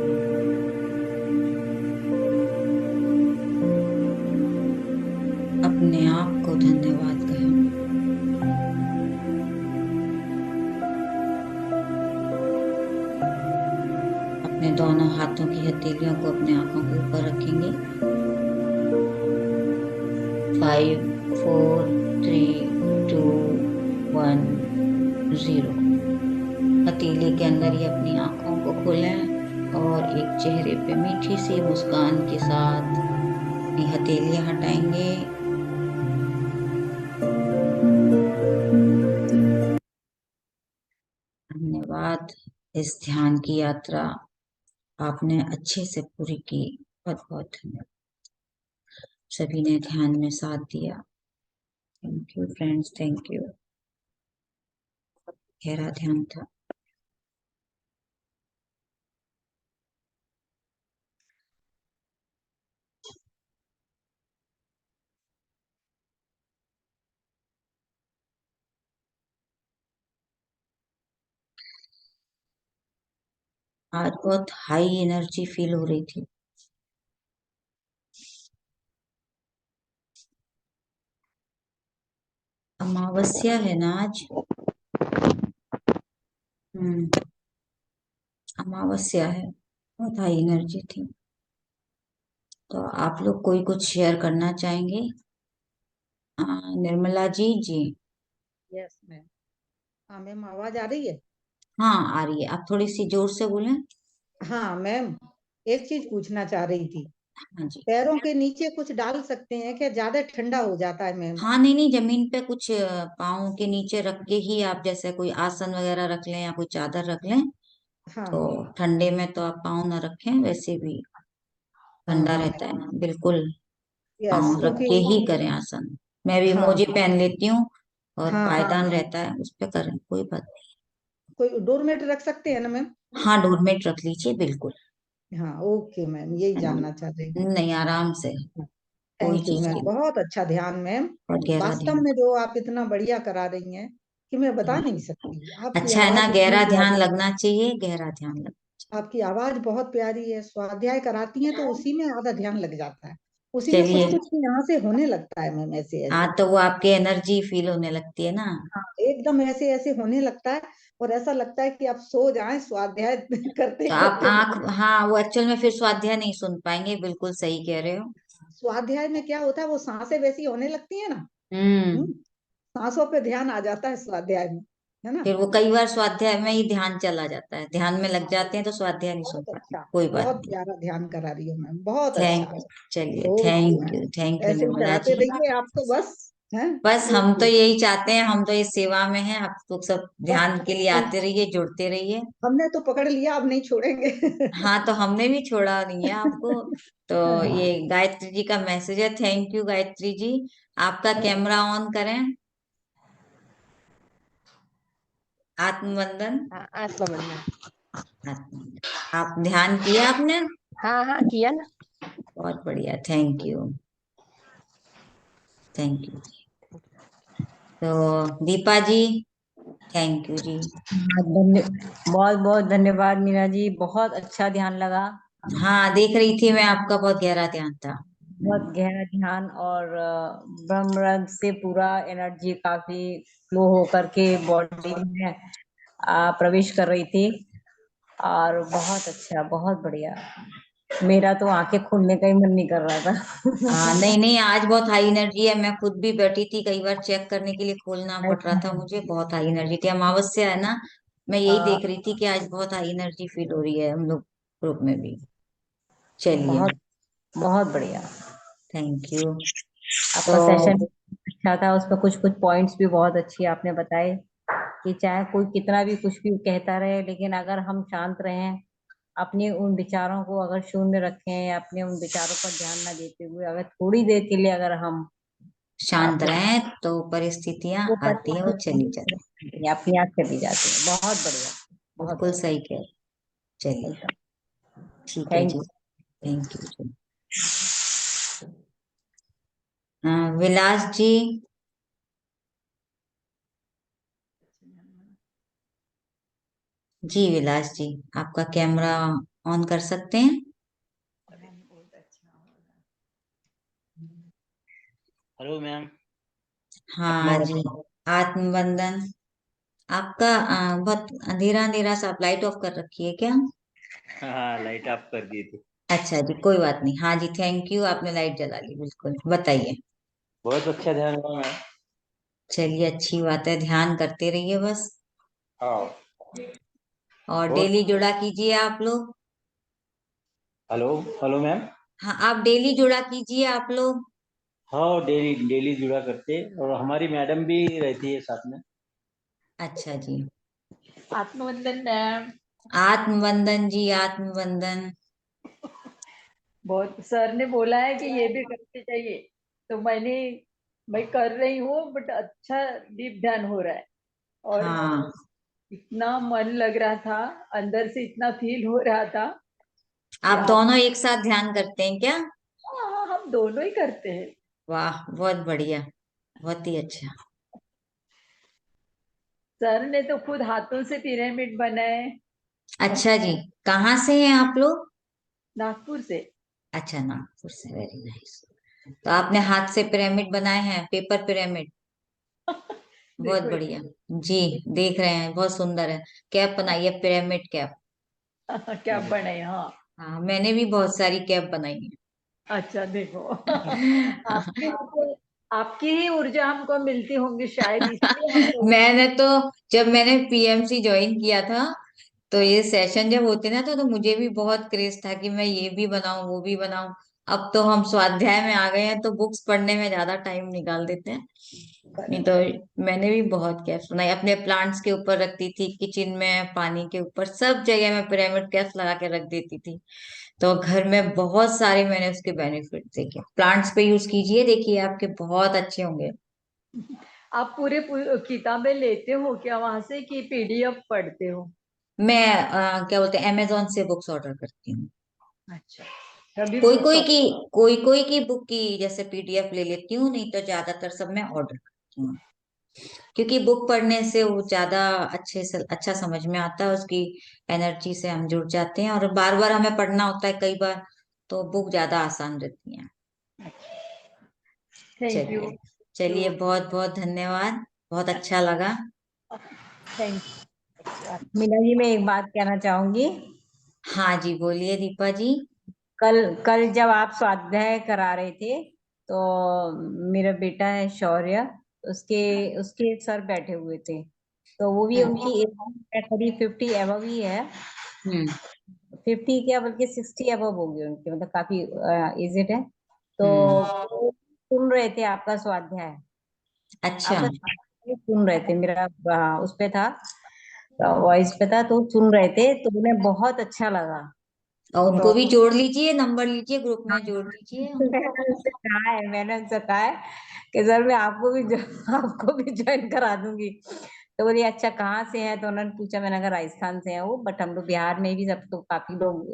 अपने आप को धन्यवाद कहें। अपने दोनों हाथों की हथेलियों को अपने आंखों के ऊपर रखेंगे। 5 4 3 2 1 0। हथेली के अंदर ही अपनी आंखों को खोलें और एक चेहरे पे मीठी सी मुस्कान के साथ अपनी हथेलियां हटाएंगे। धन्यवाद। इस ध्यान की यात्रा आपने अच्छे से पूरी की। बहुत बहुत धन्यवाद। सभी ने ध्यान में साथ दिया। Thank you friends, thank you. गहरा ध्यान था। आज बहुत हाई एनर्जी फील हो रही थी। अमावस्या है ना आज। अमावस्या है। बहुत हाई एनर्जी थी। तो आप लोग कोई कुछ शेयर करना चाहेंगे? निर्मला जी। जी यस मैम। हाँ मैम, आवाज आ रही है? हाँ, आ रही है। आप थोड़ी सी जोर से बोलें। हाँ मैम, एक चीज पूछना चाह रही थी। हाँ जी। पैरों के नीचे कुछ डाल सकते हैं क्या? ज्यादा ठंडा हो जाता है मैम। हाँ, नहीं नहीं, जमीन पे कुछ पाँव के नीचे रख के ही आप जैसे कोई आसन वगैरह रख लें या कोई चादर रख लें। हाँ तो हाँ ठंडे में तो आप पाँव ना रखें, वैसे भी हाँ ठंडा हाँ रहता है बिल्कुल। यस, पाँव रख क्योंकि के ही करें आसन। मैं भी हाँ मोजे पहन लेती हूँ और हाँ हाँ पायदान मैम। रहता है, उस पे करें, कोई बात नहीं। कोई डोरमेट रख सकते हैं ना मैम? हाँ, डोरमेट रख लीजिए बिल्कुल। हाँ ओके मैम, यही है ना? जानना चाह रही थी। नहीं, आराम से। कोई थैंक यू चीज मैम, की बहुत अच्छा ध्यान मैम। बहुत गहरा वास्तव ध्यान। में जो आप इतना बढ़िया करा रही हैं कि मैं बता नहीं सकती। आपकी अच्छा है ना, आवाज इतनी गहरा ध्यान प्यारी, लगना चाहिए, गहरा ध्यान लग। आपकी आवाज बहुत प्यारी है। स्वाध्याय कराती हैं तो उसी में आधा ध्यान लग जाता है। उसी में कुछ चलिए। कुछ यहाँ से होने लगता है मैम, ऐसे हाँ, ऐसे। तो वो आपकी एनर्जी फील होने लगती है ना। हाँ एकदम ऐसे ऐसे होने लगता है। और ऐसा लगता है कि आप सो जाएं स्वाध्याय करते तो आप करते। आंख, हाँ, वो एक्चुअल में फिर स्वाध्याय नहीं सुन पाएंगे, बिल्कुल सही कह रहे हो। स्वाध्याय में क्या होता है, वो सांसें वैसी होने लगती है ना। हम्म। सांसों पे ध्यान आ जाता है स्वाध्याय में, है ना। फिर वो कई बार स्वाध्याय में ही ध्यान चला जाता है, ध्यान में लग हाँ जाते हैं तो स्वाध्याय नहीं सुन बहुत पाते। अच्छा, कोई बात बहुत नहीं। प्यारा ध्यान करा रही हो मैम, बहुत थैंक अच्छा। चलिए, okay thank ma'am, you, thank you ऐसे ही निर्मला कराते जी। रहिए आप तो बस। हैं। बस हम तो ओके। यही चाहते हैं, हम तो इस सेवा में हैं, आप लोग सब बस ध्यान के लिए हम आते रहिए, जुड़ते रहिए। हमने तो पकड़ लिया, अब नहीं छोड़ेंगे। हाँ, तो हमने भी छोड़ा नहीं है आपको। तो हाँ, ये गायत्री जी का मैसेज है। Thank you Gayatri ji. आपका कैमरा ऑन करें। आत्मबंधन। आत्मबंधन। आप ध्यान किया आपने? हाँ हाँ किया ना। बहुत बढ़िया, थैंक यू, थैंक यू। तो दीपा जी, थैंक यू जी। बहुत बहुत धन्यवाद मीरा जी, बहुत अच्छा ध्यान लगा। हाँ, देख रही थी मैं, आपका बहुत गहरा ध्यान था। बहुत गहरा ध्यान और ब्रह्म रंग से पूरा एनर्जी काफी फ्लो होकर के बॉडी में प्रवेश कर रही थी। और बहुत अच्छा, बहुत बढ़िया। मेरा तो आंखें खोलने का ही मन नहीं कर रहा था। हाँ, नहीं नहीं, आज बहुत हाई एनर्जी है। मैं खुद भी बैठी थी, कई बार चेक करने के लिए खोलना पड़ रहा था मुझे। बहुत हाई एनर्जी थी, अमावस्या है ना। मैं यही देख रही थी कि आज बहुत हाई एनर्जी फील हो रही है हम लोग ग्रुप में भी। चलिए, बहुत बहुत बढ़िया। Thank you. आपका तो सेशन अच्छा था, उसमें कुछ कुछ पॉइंट्स भी बहुत अच्छी आपने बताए कि चाहे कोई कितना भी कुछ भी कहता रहे, लेकिन अगर हम शांत रहें, अपने उन विचारों को अगर शून्य रखें या अपने उन विचारों पर ध्यान न देते हुए अगर थोड़ी देर के लिए अगर हम शांत अपने रहें तो परिस्थितियां वो आती हैं, वो चली जाती अपनी याद चली जाती है। बहुत बढ़िया, हैं। बहुत बिल्कुल बढ़िया। सही कह रहे हैं। चलिए, एकदम। ठीक है थैंक जी। You. Thank you. Vilas ji. जी विलास जी, आपका कैमरा ऑन कर सकते हैं? Hello ma'am. हाँ जी। आत्मबंधन आपका बहुत अंधेरा अंधेरा सा, आप लाइट ऑफ कर रखी है क्या? हाँ, लाइट ऑफ कर दी थी। अच्छा जी, कोई बात नहीं। हाँ जी, थैंक यू, आपने लाइट जला ली। बिल्कुल, बताइए। बहुत अच्छा ध्यान हुआ मैम। चलिए, अच्छी बात है, ध्यान करते रहिए बस। हाँ। और बहुत। डेली जुड़ा कीजिए आप लोग। हेलो। Hello ma'am. हाँ, आप डेली जुड़ा कीजिए आप लोग। हाँ, डेली डेली जुड़ा करते, और हमारी मैडम भी रहती है साथ में। अच्छा जी। आत्मवंदन मैम। आत्मबंधन जी, आत्मबंधन। बहुत सर ने बोला है कि ये भी करते चाहिए, तो मैं कर रही हूँ, बट अच्छा डीप ध्यान हो रहा है। और हाँ, इतना मन लग रहा था, अंदर से इतना फील हो रहा था कि आप आप। दोनों एक साथ ध्यान करते हैं क्या? हाँ हाँ, हम दोनों ही करते हैं। वाह, बहुत बढ़िया, बहुत ही अच्छा। सर ने तो खुद हाथों से पिरामिड बनाए। अच्छा जी, कहाँ से हैं आप लोग? नागपुर से। अच्छा, नागपुर से, वेरी नाइस। तो आपने हाथ से पिरामिड बनाए हैं, पेपर पिरामिड? बहुत देखो बढ़िया। जी, देख रहे हैं, बहुत सुंदर है। कैप बनाई है, पिरामिड कैप। क्या बने। हाँ। हाँ, मैंने भी बहुत सारी कैप बनाई अच्छा देखो। है। आपकी ही ऊर्जा हमको मिलती होंगी शायद, इसलिए हम लोग। मैंने तो, जब मैंने पीएमसी ज्वाइन किया था, तो ये सेशन जब होते ना, तो मुझे भी बहुत क्रेज था कि मैं ये भी बनाऊं, वो भी बनाऊं। अब तो हम स्वाध्याय में आ गए हैं, तो बुक्स पढ़ने में ज्यादा टाइम निकाल देते हैं। नहीं तो मैंने भी बहुत कैप्स बनाई, अपने प्लांट्स के ऊपर रखती थी, किचन में, पानी के ऊपर, सब जगह मैं पिरामिड कैप्स लगा के रख देती थी। तो घर में बहुत सारे मैंने उसके बेनिफिट देखे। प्लांट्स पे यूज कीजिए, देखिए आपके बहुत अच्छे होंगे। आप पूरे किताबें लेते हो क्या वहां से, कि पीडीएफ पढ़ते हो? मैं क्या बोलते हैं, अमेजोन से बुक्स ऑर्डर करती हूँ। अच्छा। तभी कोई बुक्स। कोई की कोई कोई की बुक की जैसे पीडीएफ ले लेती हूँ, नहीं तो ज्यादातर सब मैं ऑर्डर करती हूँ। क्योंकि बुक पढ़ने से वो ज्यादा अच्छे से अच्छा समझ में आता है, उसकी एनर्जी से हम जुड़ जाते हैं, और बार बार हमें पढ़ना होता है कई बार, तो बुक ज्यादा आसान रहती है। Thank you. चलिए, चलिए, बहुत बहुत धन्यवाद, बहुत अच्छा लगा। थैंक। मीना जी, मैं एक बात कहना चाहूंगी। हाँ जी, बोलिए दीपा जी। कल कल जब आप स्वाध्याय करा रहे थे, तो मेरा बेटा है शौर्य, उसके उसके सर बैठे हुए थे। तो वो भी, हम्म। उनकी एज करीब 50 एबव ही है। हम्म। 50 क्या, बल्कि 60 एबव होगी उनकी, मतलब काफी एजेड है। तो हम्म। वो सुन रहे थे आपका स्वाध्याय। अच्छा। आपका स्वाध्याय सुन रहे थे, मेरा उस पे था, वॉइस पे था, तो सुन रहे थे, तो उन्हें बहुत अच्छा लगा। और उनको तो भी जोड़ लीजिए, नंबर लीजिए, ग्रुप हाँ, में जोड़ लीजिए मैंने उनको। उनसे कहा है कि सर मैं आपको भी आपको भी ज्वाइन करा दूंगी। तो बोली अच्छा कहाँ से है, तो उन्होंने पूछा, मैंने कहा राजस्थान से है वो, बट हम लोग बिहार में भी सब तो काफी लोग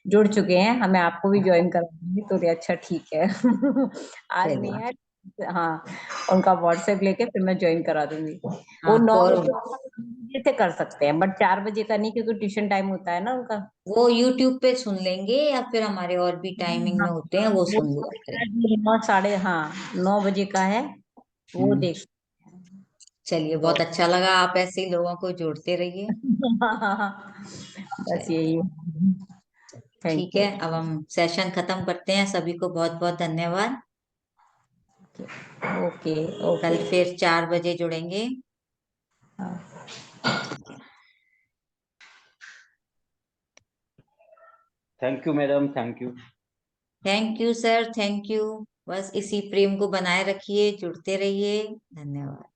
जुड़ चुके हैं, हमें आपको भी ज्वाइन करा दूंगी। तो बोली अच्छा ठीक है। आज नहीं चलिए, है, हाँ, उनका व्हाट्सएप लेके फिर मैं ज्वाइन करा दूंगी। वो हाँ 9 और बजे से कर सकते हैं, बट 4 बजे का नहीं, क्योंकि ट्यूशन टाइम होता है ना उनका। वो यूट्यूब पे सुन लेंगे या फिर हमारे और भी टाइमिंग हाँ, में होते हैं, वो वो सुन लिया करें। 9 साढ़े, हाँ 9 बजे का है, वो हम्म, देख। चलिए, तो बहुत अच्छा लगा। आप ऐसे ही लोगों को जोड़ते रहिए। बस चलिए, यही। थैंक ठीक यू। है, अब हम सेशन खत्म करते हैं। सभी को बहुत बहुत धन्यवाद। ओके कल ओके। फिर 4 बजे जुड़ेंगे। Thank you madam, thank you. Thank you sir, thank you. बस इसी प्रेम को बनाए रखिए, जुड़ते रहिए। धन्यवाद।